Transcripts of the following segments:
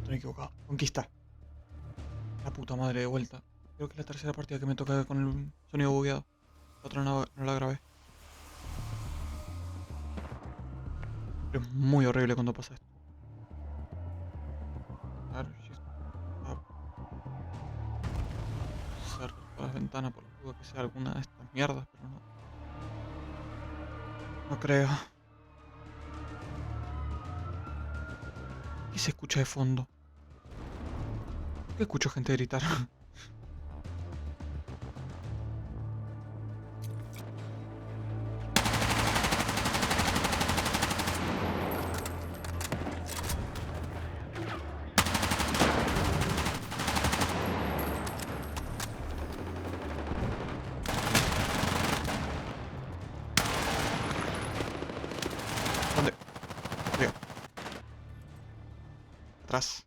Estoy equivocado. Conquista. La puta madre de vuelta. Creo que es la tercera partida que me toca con el sonido bugueado. La otra no la grabé. Pero es muy horrible cuando pasa esto. A ver, shift tab. Cerrar todas las ventanas por la duda que sea alguna de estas mierdas, pero no. No creo. ¿Qué se escucha de fondo? ¿Por qué escucho gente gritar? ¿Dónde? Arriba. Atrás.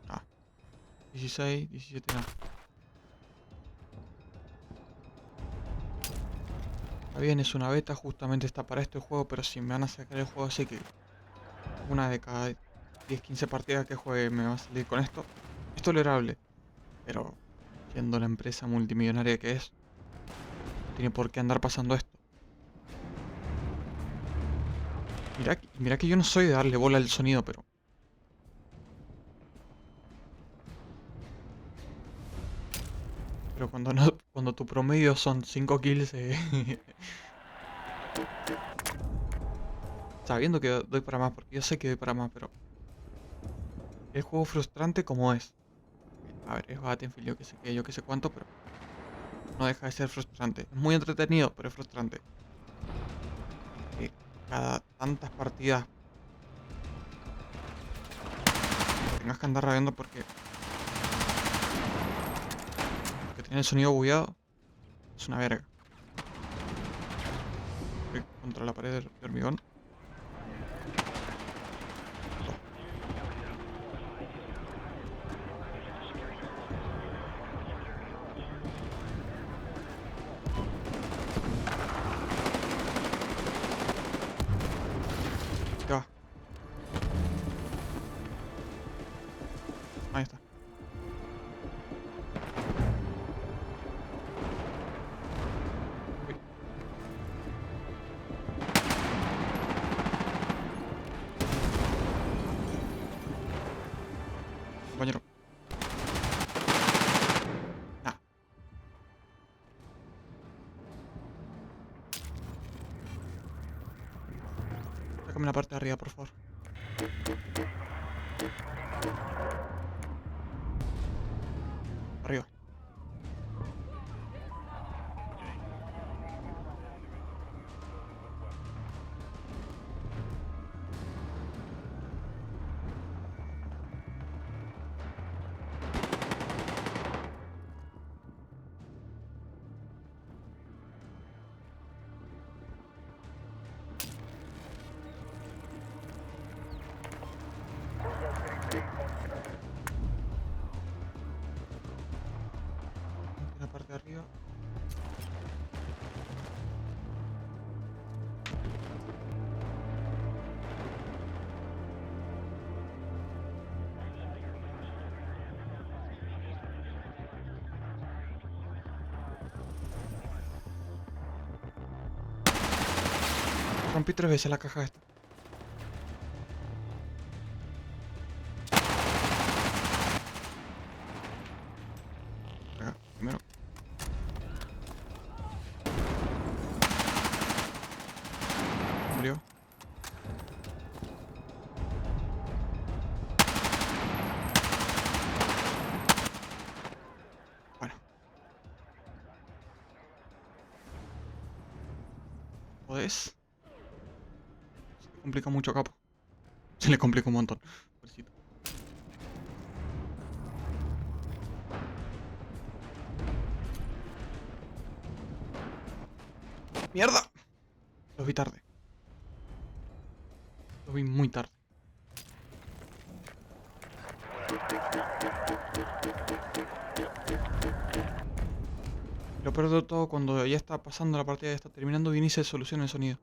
Ah. 16, 17, no. Está bien, es una beta, justamente está para este juego, pero si me van a sacar el juego así que una de cada 10, 15 partidas que juegue me va a salir con esto, es tolerable. Pero siendo la empresa multimillonaria que es, no tiene por qué andar pasando esto. Mira que yo no soy de darle bola al sonido, pero... Pero cuando no, cuando tu promedio son 5 kills, sabiendo que doy para más, porque yo sé que doy para más, pero... El juego frustrante como es. A ver, es Battlefield, yo que sé cuánto, pero... No deja de ser frustrante. Es muy entretenido, pero es frustrante. Que cada tantas partidas tengas que andar rabiando porque tiene el sonido bugueado. Es una verga. Estoy contra la pared de hormigón. Te va. Ahí está. Uy, compañero. Nah, sácame la parte de arriba, por favor. Arriba. La parte de arriba. Rompí 3 veces la caja esta. Acá, primero. Murió. Bueno. ¿Podés? Se le complica mucho, capo. Se le complica un montón. Pobrecito. ¡Mierda! Los vi tarde. Los vi muy tarde. Lo peor de todo, cuando ya está pasando la partida, ya está terminando, viene y se soluciona el sonido.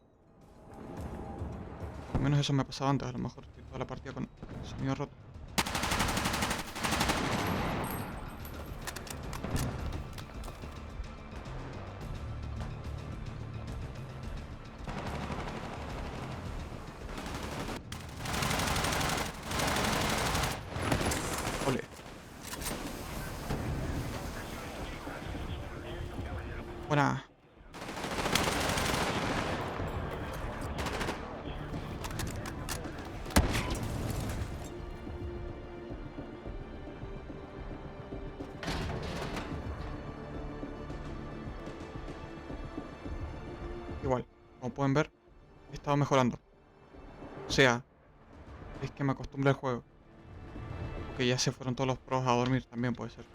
Al menos eso me ha pasado antes. A lo mejor estoy toda la partida con el sonido roto. Ole. Buena. Igual, como pueden ver, he estado mejorando. O sea, es que me acostumbré al juego. Que ya se fueron todos los pros a dormir, también puede ser.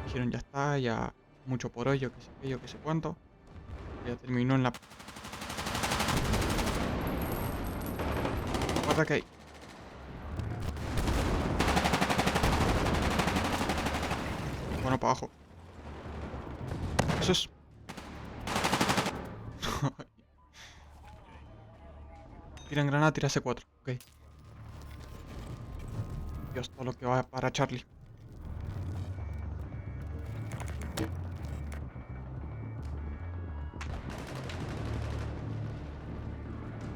Dijeron ya está, ya mucho por hoy, yo que sé qué, yo que sé cuánto. Ya terminó en la... Guarda que hay. Bueno, para abajo. Eso es... Tiran granada, tira C4. Ok. Dios, todo lo que va para Charlie.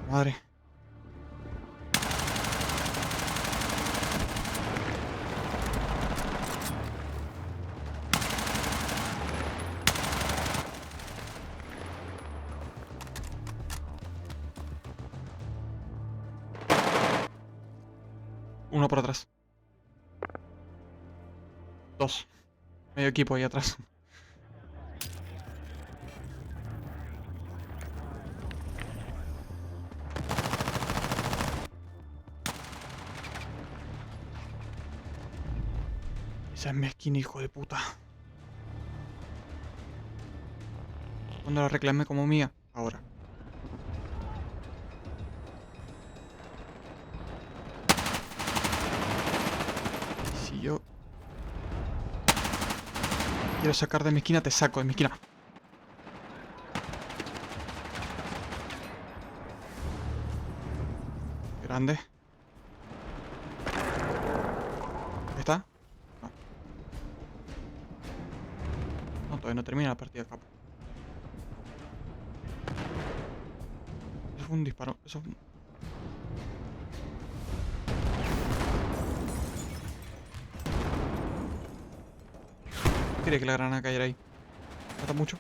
Madre. Uno por atrás. Dos. Medio equipo ahí atrás. Esa es mi esquina, hijo de puta. Cuando la reclamé como mía. Ahora. Si yo quiero sacar de mi esquina, te saco de mi esquina. Grande. ¿Está? No. No, todavía no termina la partida, capo. Eso fue un disparo. Eso fue... Quería que la granada cayera ahí. Mata mucho.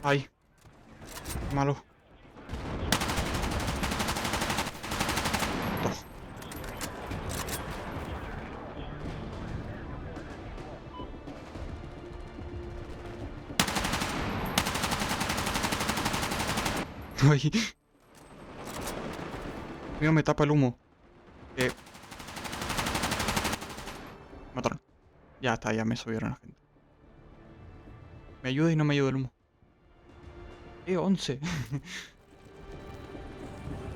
Ay, malo. Dos. Ay. Mío me tapa el humo. Eh, Mataron. Ya está, ya me subieron la gente. Me ayuda y no me ayuda el humo. 11.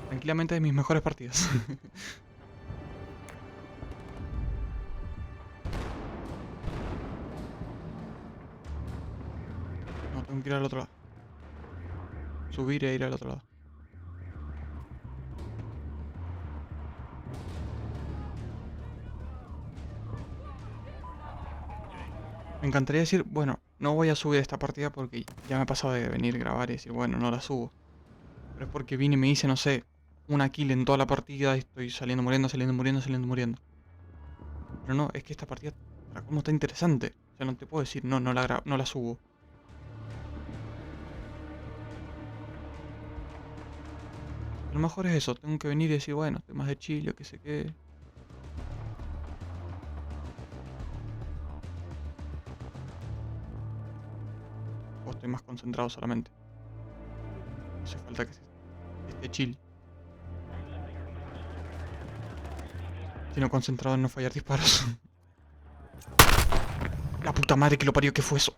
Tranquilamente de mis mejores partidas. No, tengo que ir al otro lado. Subir e ir al otro lado. Me encantaría decir, bueno, no voy a subir esta partida porque ya me ha pasado de venir a grabar y decir, bueno, no la subo. Pero es porque vine y me hice, no sé, una kill en toda la partida y estoy saliendo muriendo, saliendo muriendo, saliendo muriendo. Pero no, es que esta partida, para cómo está interesante. O sea, no te puedo decir, no, no la subo. A lo mejor es eso, tengo que venir y decir, bueno, estoy más de chill, yo qué sé qué. O estoy más concentrado solamente. No hace falta que esté De chill. Sino concentrado en no fallar disparos. La puta madre que lo parió, ¿qué fue eso?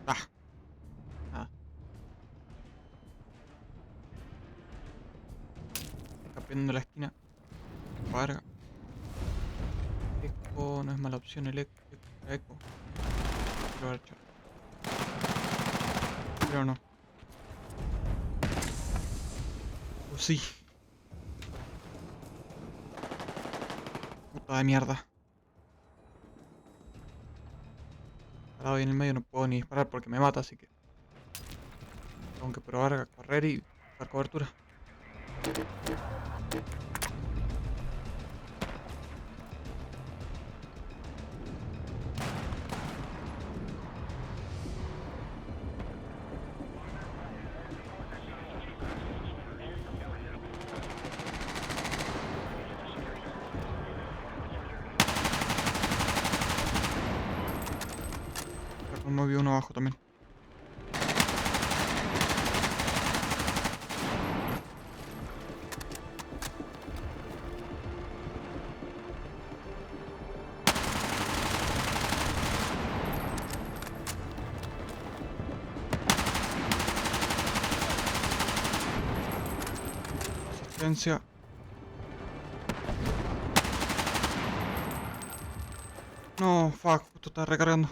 Ah, nada. Está poniendo la esquina. Varga. Eco, no es mala opción el eco. Quiero ver, chaval. Pero no. Sí. Puta de mierda. Parado ahí en el medio no puedo ni disparar porque me mata, así que tengo que probar a correr y dar cobertura. Acá me vi uno abajo también. Asistencia. No, fuck, justo está recargando.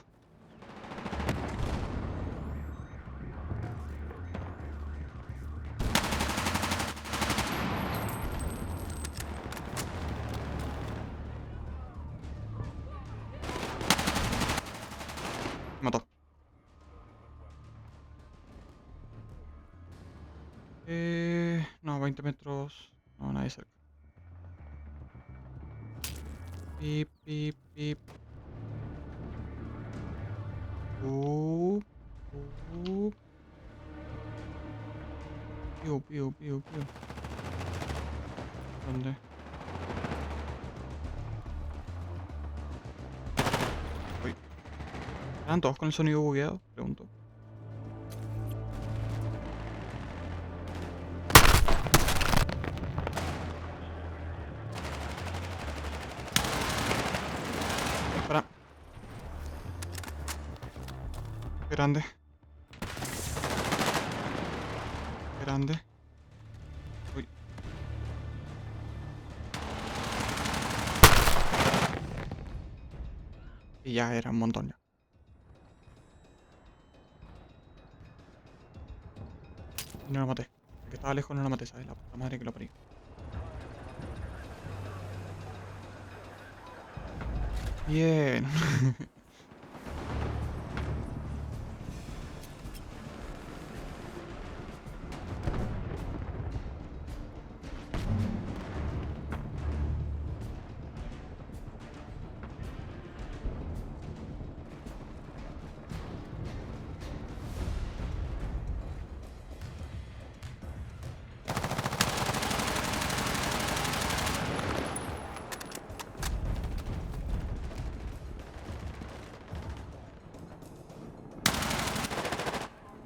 Me mató. No, 20 metros. No, nadie cerca. Pip, pip, pip. Uh, uh. Piu, piu, piu, piu. ¿Dónde? Uy. ¿Están todos con el sonido bugueado? Pregunto. Espera. Grande. Grande. Uy. Y ya era un montón ya. Y no lo maté. El que estaba lejos no lo maté, ¿sabes? La puta madre que lo parió. Bien.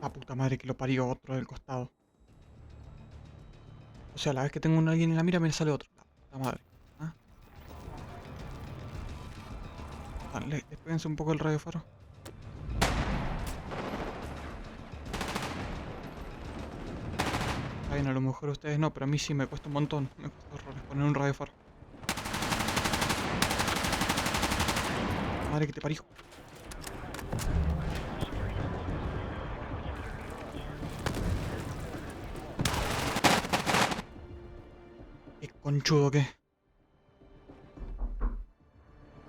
La puta madre que lo parió, otro del costado. O sea, la vez que tengo a alguien en la mira me sale otro. La puta madre. ¿Ah? Dale, despéguense un poco el radio faro. Está bien, a lo mejor ustedes no, pero a mí sí me cuesta un montón. Me cuesta horrores poner un radio faro. Madre que te parió. Qué conchudo que.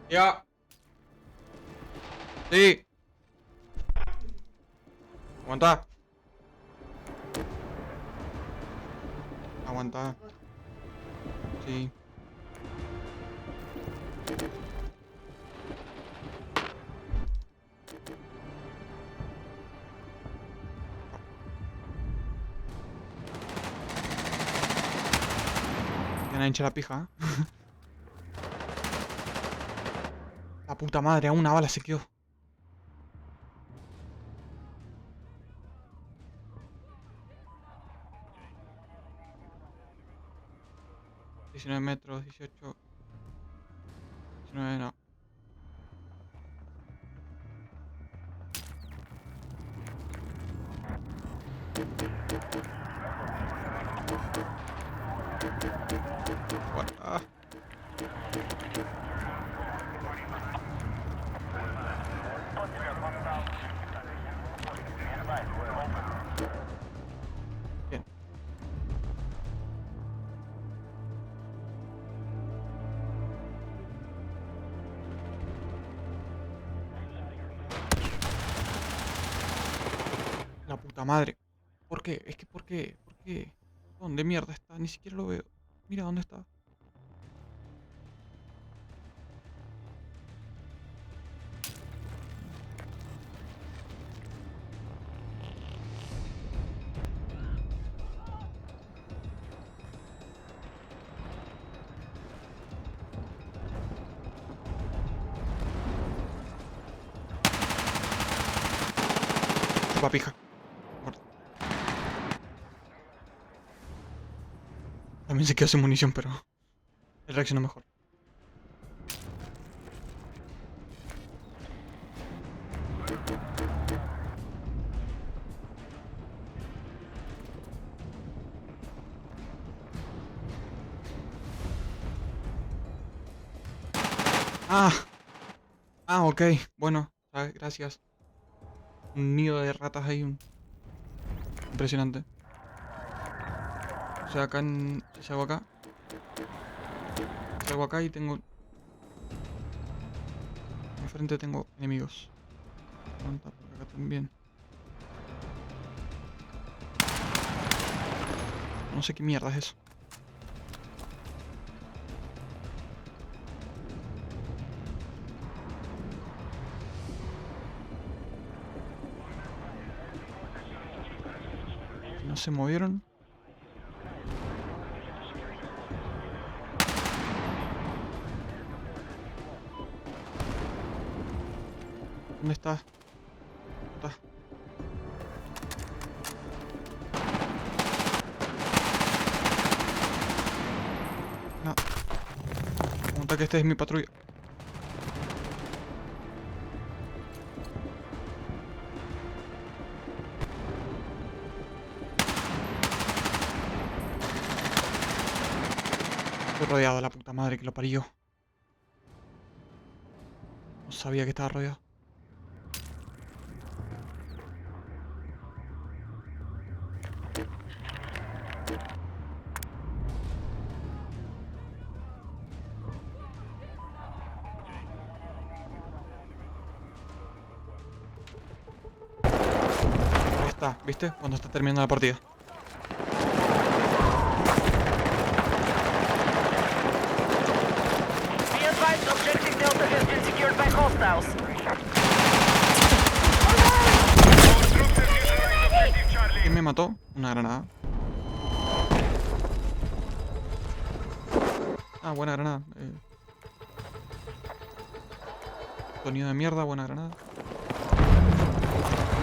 Ya. Sí. Aguanta. Aguanta. Sí. Ya me hincha la pija, ¿eh? La puta madre, a una bala se quedó. $19, 18. 19 no. What? Ah. Bien. La puta madre. ¿Por qué? Es que ¿por qué? ¿Por qué? ¿Dónde mierda está? Ni siquiera lo veo. Mira dónde está. Chupa pija. Muerto. También se quedó sin munición, pero él reaccionó mejor. Ah, ok. Bueno, gracias. Un nido de ratas ahí. Impresionante. O sea, acá en... Si salgo acá. Salgo acá y tengo... Enfrente tengo enemigos. Aguanta, por acá también. No sé qué mierda es eso. No se movieron. ¿Dónde está? Está. No. Aguanta que este es mi patrulla. Estoy rodeado, la puta madre que lo parió. No sabía que estaba rodeado. Ahí está, ¿viste? Cuando está terminando la partida. Be advised, objective Delta has been secured by hostiles. ¿Quién me mató? Una granada. Ah, buena granada. Sonido de mierda, buena granada.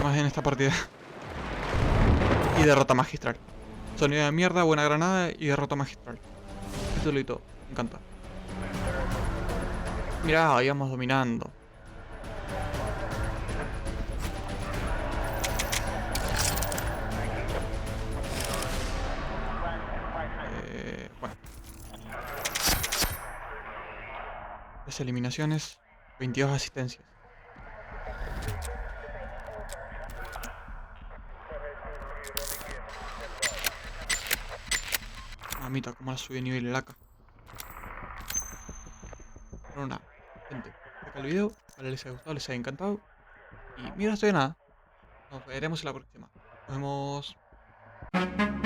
Más en esta partida. Y derrota magistral. Sonido de mierda, buena granada y derrota magistral. Título y todo. Me encanta. Mirá, íbamos dominando. Bueno. 3 eliminaciones, 22 asistencias. Mamita, cómo la subí de nivel el AK. Pero nada, gente, hasta acá el video. Ojalá les haya gustado, les haya encantado. Y mira, estoy de nada. Nos veremos en la próxima. Nos vemos.